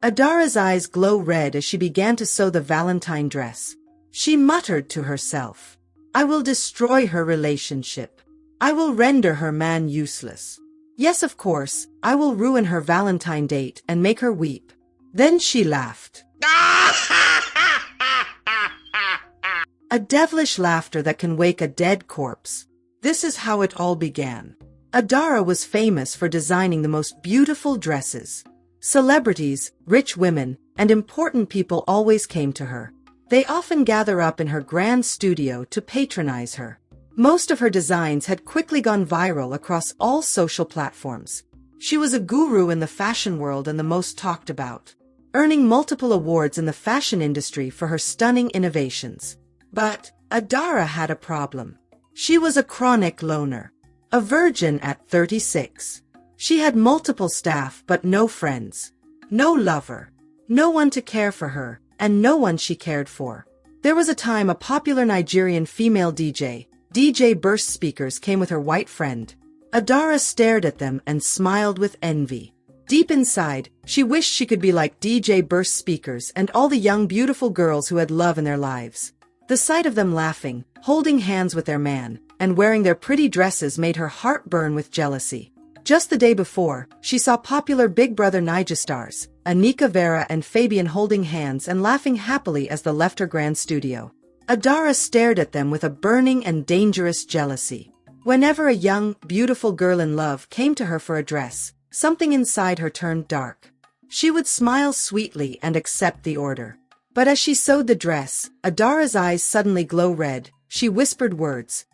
Adara's eyes glow red as she began to sew the Valentine dress. She muttered to herself, "I will destroy her relationship. I will render her man useless. Yes, of course, I will ruin her Valentine date and make her weep." Then she laughed. A devilish laughter that can wake a dead corpse. This is how it all began. Adara was famous for designing the most beautiful dresses. Celebrities, rich women, and important people always came to her. They often gather up in her grand studio to patronize her. Most of her designs had quickly gone viral across all social platforms. She was a guru in the fashion world and the most talked about, earning multiple awards in the fashion industry for her stunning innovations. But Adara had a problem. She was a chronic loner. A virgin at 36. She had multiple staff but no friends. No lover. No one to care for her, and no one she cared for. There was a time a popular Nigerian female DJ Burst Speakers came with her white friend. Adara stared at them and smiled with envy. Deep inside, she wished she could be like DJ Burst Speakers and all the young beautiful girls who had love in their lives. The sight of them laughing, holding hands with their man, and wearing their pretty dresses made her heart burn with jealousy. Just the day before, she saw popular Big Brother Naija stars, Anika Vera and Fabian holding hands and laughing happily as they left her grand studio. Adara stared at them with a burning and dangerous jealousy. Whenever a young, beautiful girl in love came to her for a dress, something inside her turned dark. She would smile sweetly and accept the order. But as she sewed the dress, Adara's eyes suddenly glow red. She whispered words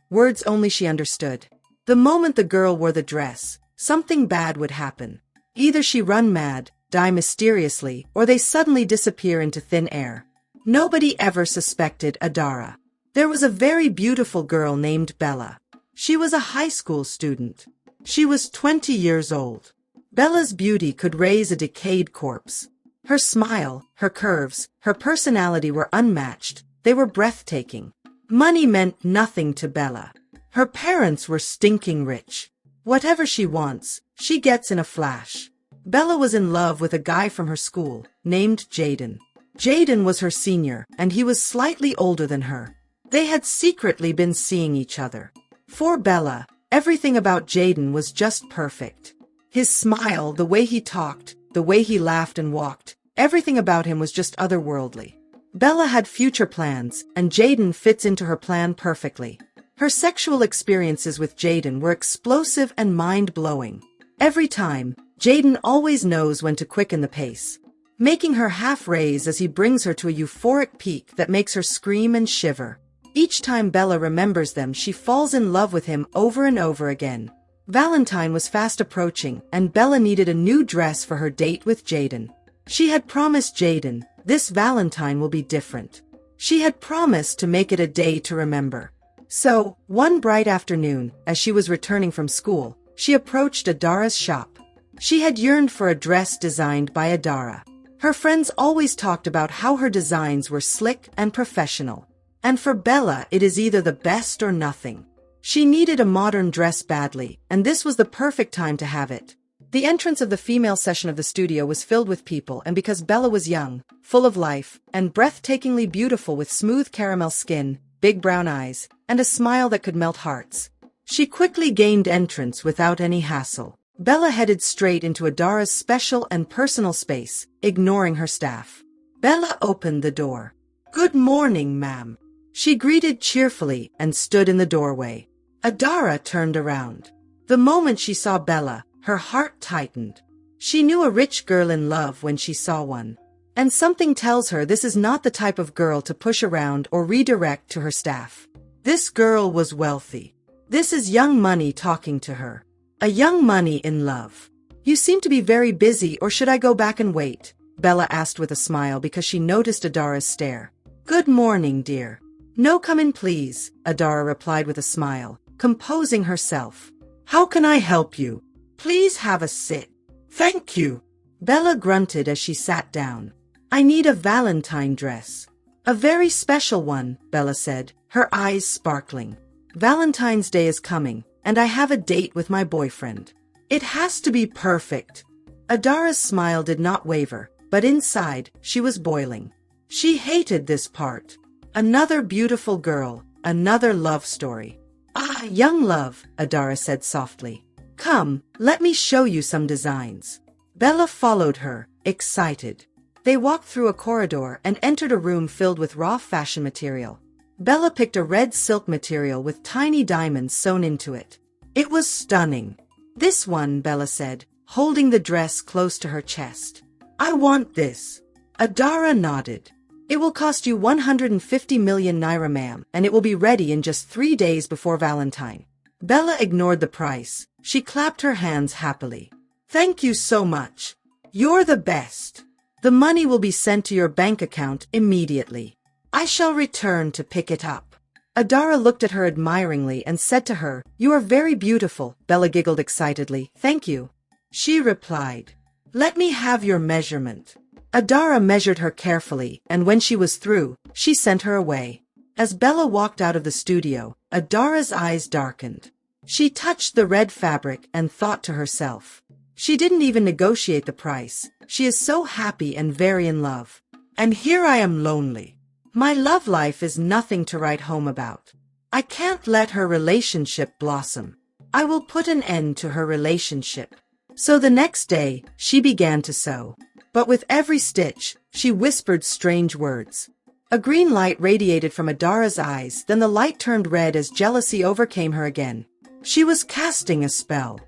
only she understood. The moment the girl wore the dress, something bad would happen. Either she run mad, die mysteriously, or they suddenly disappear into thin air. Nobody ever suspected Adara. There was a very beautiful girl named Bella. She was a high school student. She was 20 years old. Bella's beauty could raise a decayed corpse. Her smile, her curves, her personality were unmatched. They were breathtaking. Money meant nothing to Bella. Her parents were stinking rich. Whatever she wants, she gets in a flash. Bella was in love with a guy from her school, named Jaden. Jaden was her senior, and he was slightly older than her. They had secretly been seeing each other. For Bella, everything about Jaden was just perfect. His smile, the way he talked, the way he laughed and walked, everything about him was just otherworldly. Bella had future plans, and Jaden fits into her plan perfectly. Her sexual experiences with Jaden were explosive and mind-blowing. Every time, Jaden always knows when to quicken the pace, making her half raise as he brings her to a euphoric peak that makes her scream and shiver. Each time Bella remembers them, she falls in love with him over and over again. Valentine was fast approaching, and Bella needed a new dress for her date with Jaden. She had promised Jaden, this Valentine will be different. She had promised to make it a day to remember. So, one bright afternoon, as she was returning from school, she approached Adara's shop. She had yearned for a dress designed by Adara. Her friends always talked about how her designs were slick and professional. And for Bella, it is either the best or nothing. She needed a modern dress badly, and this was the perfect time to have it. The entrance of the female section of the studio was filled with people, and because Bella was young, full of life, and breathtakingly beautiful with smooth caramel skin, big brown eyes, and a smile that could melt hearts, she quickly gained entrance without any hassle. Bella headed straight into Adara's special and personal space, ignoring her staff. Bella opened the door. "Good morning, ma'am," she greeted cheerfully and stood in the doorway. Adara turned around. The moment she saw Bella, her heart tightened. She knew a rich girl in love when she saw one. And something tells her this is not the type of girl to push around or redirect to her staff. This girl was wealthy. This is young money talking to her. A young money in love. "You seem to be very busy, or should I go back and wait?" Bella asked with a smile because she noticed Adara's stare. "Good morning, dear." "No, come in please," Adara replied with a smile, composing herself. "How can I help you?" "Please have a sit." "Thank you." Bella grunted as she sat down. "I need a Valentine dress." "A very special one," Bella said, her eyes sparkling. "Valentine's Day is coming, and I have a date with my boyfriend. It has to be perfect." Adara's smile did not waver. but inside, she was boiling. She hated this part. Another beautiful girl, another love story. "Ah, young love," Adara said softly. "Come, let me show you some designs." Bella followed her, excited. They walked through a corridor and entered a room filled with raw fashion material. Bella picked a red silk material with tiny diamonds sewn into it. It was stunning. "This one," Bella said, holding the dress close to her chest. "I want this." Adara nodded. "It will cost you 150 million naira, ma'am, and it will be ready in just 3 days before Valentine." Bella ignored the price. She clapped her hands happily. "Thank you so much. You're the best. The money will be sent to your bank account immediately. I shall return to pick it up." Adara looked at her admiringly and said to her, "You are very beautiful." Bella giggled excitedly. "Thank you." She replied, "Let me have your measurement." Adara measured her carefully, and when she was through, she sent her away. As Bella walked out of the studio, Adara's eyes darkened. She touched the red fabric and thought to herself, "She didn't even negotiate the price. She is so happy and very in love. And here I am lonely. My love life is nothing to write home about. I can't let her relationship blossom. I will put an end to her relationship." So the next day, she began to sew. But with every stitch, she whispered strange words. A green light radiated from Adara's eyes, then the light turned red as jealousy overcame her again. She was casting a spell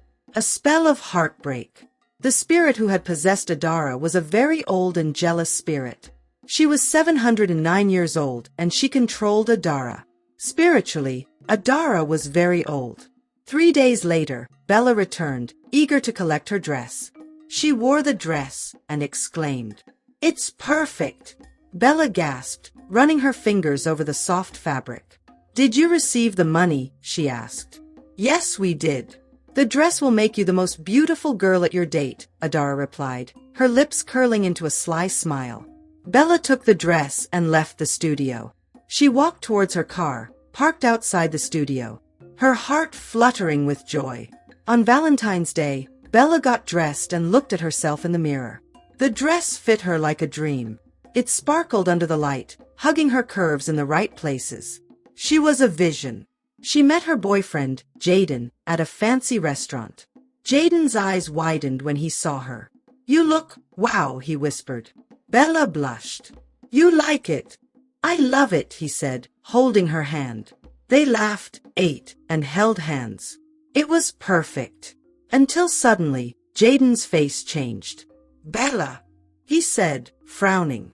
of heartbreak. The spirit who had possessed Adara was a very old and jealous spirit. She was 709 years old, and she controlled Adara. Spiritually, Adara was very old. 3 days later, Bella returned, eager to collect her dress. She wore the dress and exclaimed, "It's perfect!" Bella gasped, running her fingers over the soft fabric. "Did you receive the money?" she asked. "Yes, we did. The dress will make you the most beautiful girl at your date," Adara replied, her lips curling into a sly smile. Bella took the dress and left the studio. She walked towards her car, parked outside the studio, her heart fluttering with joy. On Valentine's Day, Bella got dressed and looked at herself in the mirror. The dress fit her like a dream. It sparkled under the light, hugging her curves in the right places. She was a vision. She met her boyfriend, Jaden, at a fancy restaurant. Jaden's eyes widened when he saw her. "You look, wow," he whispered. Bella blushed. "You like it?" "I love it," he said, holding her hand. They laughed, ate, and held hands. It was perfect. Until suddenly, Jaden's face changed. "Bella," he said, frowning.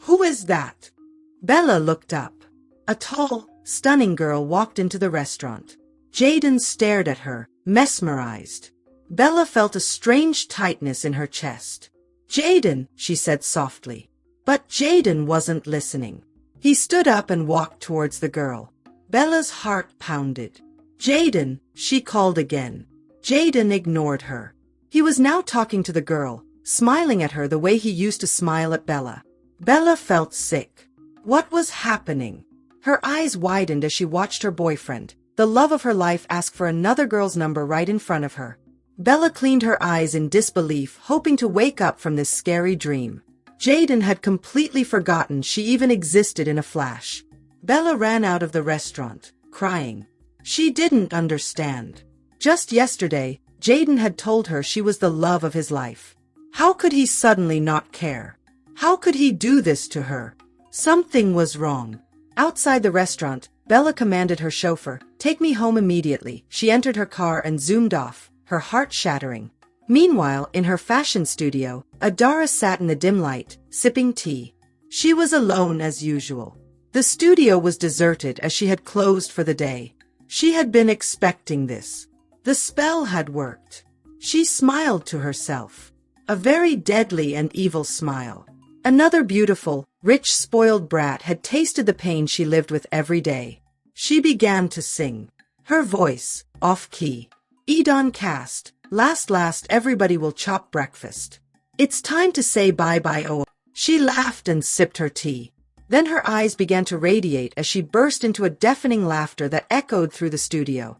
"Who is that?" Bella looked up. A tall, stunning girl walked into the restaurant. Jaden stared at her, mesmerized. Bella felt a strange tightness in her chest. "Jaden," she said softly. But Jaden wasn't listening. He stood up and walked towards the girl. Bella's heart pounded. "Jaden," she called again. Jaden ignored her. He was now talking to the girl, smiling at her the way he used to smile at Bella. Bella felt sick. What was happening? Her eyes widened as she watched her boyfriend, the love of her life, ask for another girl's number right in front of her. Bella cleaned her eyes in disbelief, hoping to wake up from this scary dream. Jaden had completely forgotten she even existed in a flash. Bella ran out of the restaurant, crying. She didn't understand. Just yesterday, Jaden had told her she was the love of his life. How could he suddenly not care? How could he do this to her? Something was wrong. Outside the restaurant, Bella commanded her chauffeur, "Take me home immediately." She entered her car and zoomed off, her heart shattering. Meanwhile, in her fashion studio, Adara sat in the dim light, sipping tea. She was alone as usual. The studio was deserted as she had closed for the day. She had been expecting this. The spell had worked. She smiled to herself. A very deadly and evil smile. Another beautiful, rich, spoiled brat had tasted the pain she lived with every day. She began to sing. Her voice, off-key. Edon cast, last everybody will chop breakfast. It's time to say bye-bye, oh. She laughed and sipped her tea. Then her eyes began to radiate as she burst into a deafening laughter that echoed through the studio.